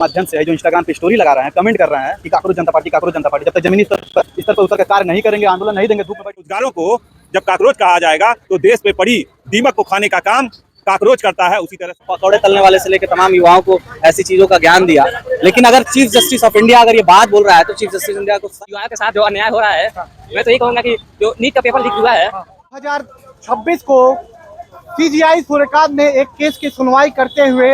माध्यम से है जो इंस्टाग्राम पे स्टोरी लगा रहे हैं, कमेंट कर रहे हैं कि काकरोच जनता पार्टी जब तक जमीनी स्तर पर उतर कर कार्य नहीं करेंगे, आंदोलन नहीं देंगे, धूप में रोजगारों को जब काकरोच कहा जाएगा तो देश पे पड़ी दीमक को खाने का काम काकरोच करता है। उसी तरह पकौड़े तलने वाले से लेकर तमाम युवाओं को ऐसी चीजों का ज्ञान दिया। लेकिन अगर चीफ जस्टिस ऑफ इंडिया अगर ये बात बोल रहा है तो चीफ जस्टिस इंडिया को युवाओं के साथ जो अन्याय हो रहा है, मैं तो यही कहूंगा कि जो नीट का पेपर लीक हुआ है 2026 को सीजीआई सूर्यकांत ने एक केस की सुनवाई करते हुए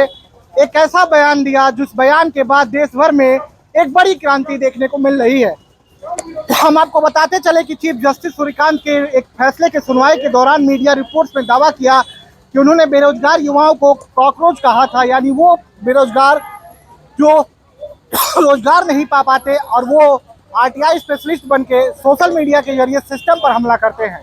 एक ऐसा बयान दिया जिस बयान के बाद देश भर में एक बड़ी क्रांति देखने को मिल रही है। हम आपको बताते चले कि चीफ जस्टिस सूर्यकांत के एक फैसले के सुनवाई के दौरान मीडिया रिपोर्ट्स में दावा किया कि उन्होंने बेरोजगार युवाओं को कॉकरोच कहा था, यानी वो बेरोजगार जो रोजगार नहीं पा पाते और वो आरटीआई स्पेशलिस्ट बनके सोशल मीडिया के जरिए सिस्टम पर हमला करते हैं,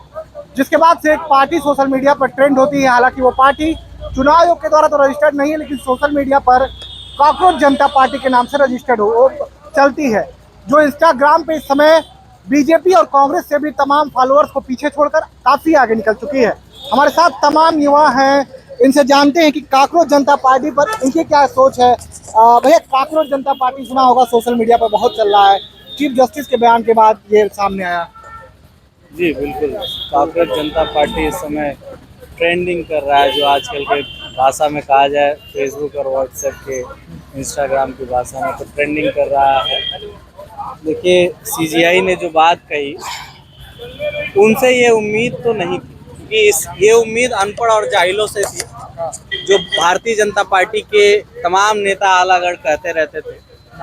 जिसके बाद से एक पार्टी सोशल मीडिया पर ट्रेंड होती है। हालांकि वो पार्टी चुनाव आयोग के द्वारा तो रजिस्टर्ड नहीं है, लेकिन सोशल मीडिया पर काकरोच जनता पार्टी के नाम से रजिस्टर्ड हो चलती है, जो इंस्टाग्राम पे इस समय बीजेपी और कांग्रेस से भी तमाम फॉलोअर्स को पीछे छोड़कर काफी आगे निकल चुकी है। हमारे साथ तमाम युवा हैं, इनसे जानते हैं कि काकरोच जनता पार्टी पर इनकी क्या सोच है। भैया, काकरोच जनता पार्टी सुना होगा, सोशल मीडिया पर बहुत चल रहा है, चीफ जस्टिस के बयान के बाद ये सामने आया। जी बिल्कुल, काकरोच जनता पार्टी इस समय ट्रेंडिंग कर रहा है, जो आजकल के भाषा में कहा जाए, फेसबुक और व्हाट्सएप के, इंस्टाग्राम की भाषा में तो ट्रेंडिंग कर रहा है। देखिए, सीजीआई ने जो बात कही उनसे ये उम्मीद तो नहीं थी, क्योंकि ये उम्मीद अनपढ़ और जाहिलों से थी, जो भारतीय जनता पार्टी के तमाम नेता आलागढ़ कहते रहते थे,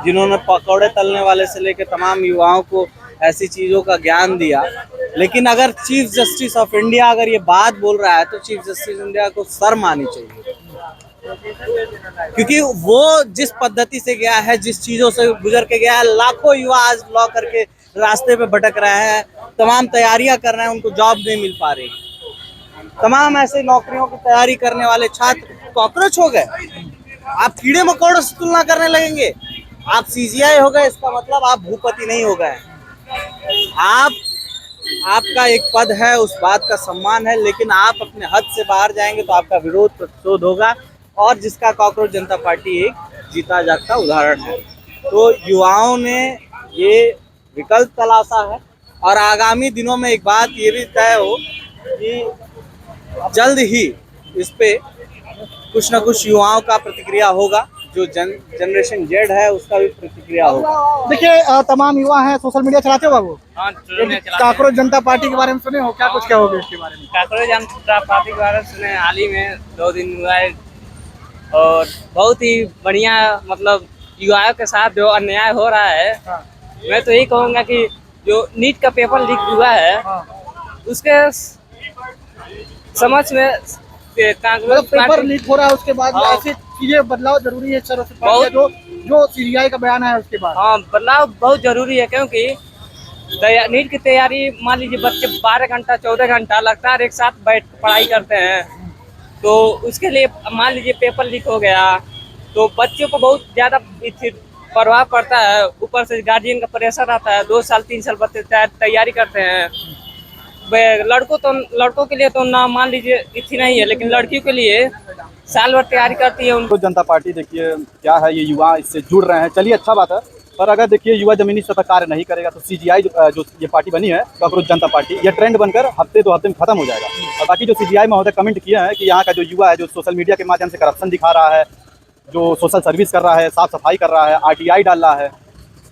जिन्होंने पकौड़े तलने वाले से लेकर तमाम युवाओं को ऐसी चीज़ों का ज्ञान दिया। लेकिन अगर चीफ जस्टिस ऑफ इंडिया अगर ये बात बोल रहा है तो चीफ जस्टिस इंडिया को शर्म आनी चाहिए, क्योंकि वो जिस पद्धति से गया है, जिस चीज़ों से गुजर के गया है, लाखों युवा आज लॉ करके रास्ते पे भटक रहे हैं, तमाम तैयारियां कर रहे हैं, उनको जॉब नहीं मिल पा रही। तमाम ऐसे नौकरियों की तैयारी करने वाले छात्र कॉकरोच हो गए। आप कीड़े मकोड़ों से तुलना करने लगेंगे, आप सीजीआई हो गए, इसका मतलब आप भूपति नहीं हो गए। आपका एक पद है, उस बात का सम्मान है, लेकिन आप अपने हद से बाहर जाएंगे तो आपका विरोध प्रतिशोध होगा, और जिसका काकरोच जनता पार्टी एक जीता जागता उदाहरण है। तो युवाओं ने ये विकल्प तलाशा है, और आगामी दिनों में एक बात ये भी तय हो कि जल्द ही इस पे कुछ न कुछ युवाओं का प्रतिक्रिया होगा, जो जनरेशन जेड है उसका भी प्रतिक्रिया होगा। देखिए, तमाम युवा हैं, सोशल मीडिया चलाते हो बाबू? हाँ, काकरोच जनता पार्टी के बारे में सुने हो, क्या कुछ कहोगे इसके बारे में? काकरोच जनता पार्टी के बारे में सुने, हाल ही में 2 दिन हुआ है, और बहुत ही बढ़िया, मतलब युवाओं के साथ जो अन्याय हो रहा है, मैं तो यही कहूँगा कि जो नीट का पेपर लीक हुआ है उसके समझ में पेपर लीक हो रहा है, उसके बाद ऐसी चीजें बदलाव जरूरी है सर, जो सीजीआई का बयान है उसके बाद। हाँ, बदलाव बहुत जरूरी है, क्योंकि नीट की तैयारी, मान लीजिए बच्चे 12 घंटा 14 घंटा लगातार एक साथ बैठ पढ़ाई करते हैं, तो उसके लिए मान लीजिए पेपर लीक हो गया तो बच्चों को बहुत ज़्यादा प्रभाव पड़ता है। ऊपर से गार्जियन का प्रेशर आता है, 2 साल 3 साल बच्चे तैयारी करते हैं। लड़कों के लिए तो ना मान लीजिए इतना ही है, लेकिन लड़कियों के लिए साल भर तैयारी करती है। काकरोच जनता पार्टी देखिए क्या है, ये युवा इससे जुड़ रहे हैं, चलिए अच्छा बात है। पर अगर देखिए युवा जमीनी स्तर पर कार्य नहीं करेगा तो सीजीआई जो ये पार्टी बनी है काकरोच जनता पार्टी, ये ट्रेंड बनकर हफ्ते 2 हफ्ते में खत्म हो जाएगा। और बाकी जो सीजीआई महोदय कमेंट किए हैं कि यहाँ का जो युवा है, जो सोशल मीडिया के माध्यम से करप्शन दिखा रहा है, जो सोशल सर्विस कर रहा है, साफ सफाई कर रहा है, आरटीआई डाल रहा है,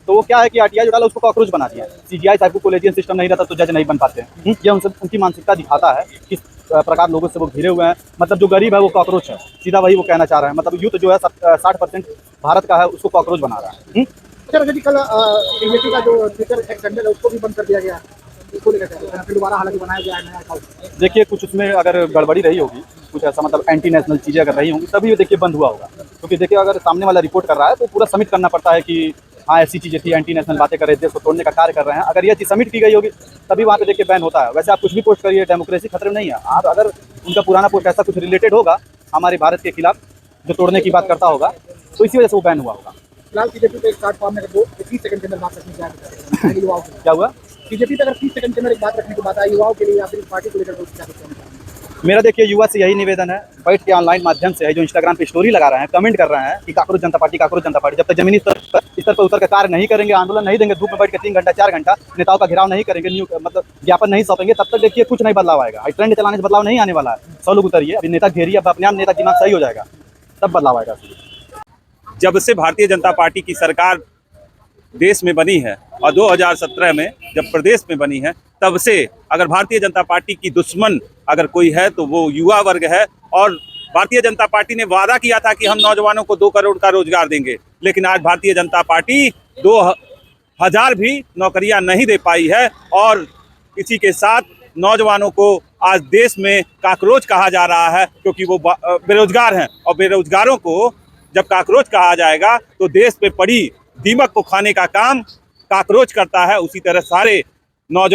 तो वो क्या है कि आरटीआई जो डाला उसको कॉकरोच बना दिया है। सीजीआई साहब को कॉलेजियन सिस्टम नहीं रहता तो जज नहीं बन पाते हैं। ये उनकी मानसिकता दिखाता है किस प्रकार लोगों से वो घिरे हुए हैं। मतलब जो गरीब है वो कॉकरोच है, सीधा वही वो कहना चाह रहे हैं। मतलब यूथ जो है 60% भारत का है, उसको कॉकरोच बना रहा है। कल बीजेपी का जो ट्विटर हैंडल है उसको भी बंद कर दिया गया, उसको लेकर फिर दोबारा हालांकि बनाया गया है नया अकाउंट। देखिए, कुछ उसमें अगर गड़बड़ी रही होगी, कुछ ऐसा मतलब एंटी नेशनल चीज़ें अगर रही होंगी, तभी देखिए बंद हुआ होगा। क्योंकि देखिए अगर सामने वाला रिपोर्ट कर रहा है तो पूरा सबमिट करना पड़ता है कि हाँ ऐसी चीज़ें थी, एंटी नेशनल बातें कर रहे थे, देश को तोड़ने का कार्य कर रहे हैं। अगर ये चीज़ सबमिट की गई होगी तभी वहाँ पे देखिए बैन होता है। वैसे आप कुछ भी पोस्ट करिए, डेमोक्रेसी खतरे में नहीं है। आप अगर उनका पुराना पोस्ट ऐसा कुछ रिलेटेड होगा हमारे भारत के खिलाफ जो तोड़ने की बात करता होगा, तो इसी वजह से वो बैन हुआ होगा। फिलहाल बीजेपी पे एक प्लेटफॉर्म में 30 सेकंड के अंदर बात रखने की क्या हुआ? बीजेपी पे अगर 30 सेकंड के अंदर एक बात रखने की बात आई युवाओं के लिए या फिर पार्टी को लेकर क्या? मेरा देखिए युवा से यही निवेदन है, बैठ के ऑनलाइन माध्यम से है जो इंस्टाग्राम पे स्टोरी लगा रहे हैं, कमेंट कर रहे हैं कि कांग्रेस जनता पार्टी, जब तक जमीनी स्तर पर उतर कर कार्य नहीं करेंगे, आंदोलन नहीं देंगे, धूप में बैठ के 3 घंटा 4 घंटा नेताओं का घेराव नहीं करेंगे, मतलब ज्ञापन नहीं सौंपेंगे, तब तक देखिए कुछ नहीं बदलाव आएगा। ट्रेंड चलाने से बदलाव नहीं आने वाला है। 100 लोग उतरिए, अभी नेता घेरिए, अब अपने आप नेता दिमाग सही हो जाएगा, तब बदलाव आएगा। जब से भारतीय जनता पार्टी की सरकार देश में बनी है और 2017 में जब प्रदेश में बनी है, तब से अगर भारतीय जनता पार्टी की दुश्मन अगर कोई है तो वो युवा वर्ग है। और भारतीय जनता पार्टी ने वादा किया था कि हम नौजवानों को 2 करोड़ का रोजगार देंगे, लेकिन आज भारतीय जनता पार्टी 2000 भी नौकरियां नहीं दे पाई है। और इसी के साथ नौजवानों को आज देश में काकरोच कहा जा रहा है, क्योंकि वो बेरोजगार हैं। और बेरोजगारों को जब काकरोच कहा जाएगा तो देश पे पड़ी दीमक को खाने का काम काकरोच करता है। उसी तरह सारे नौजवान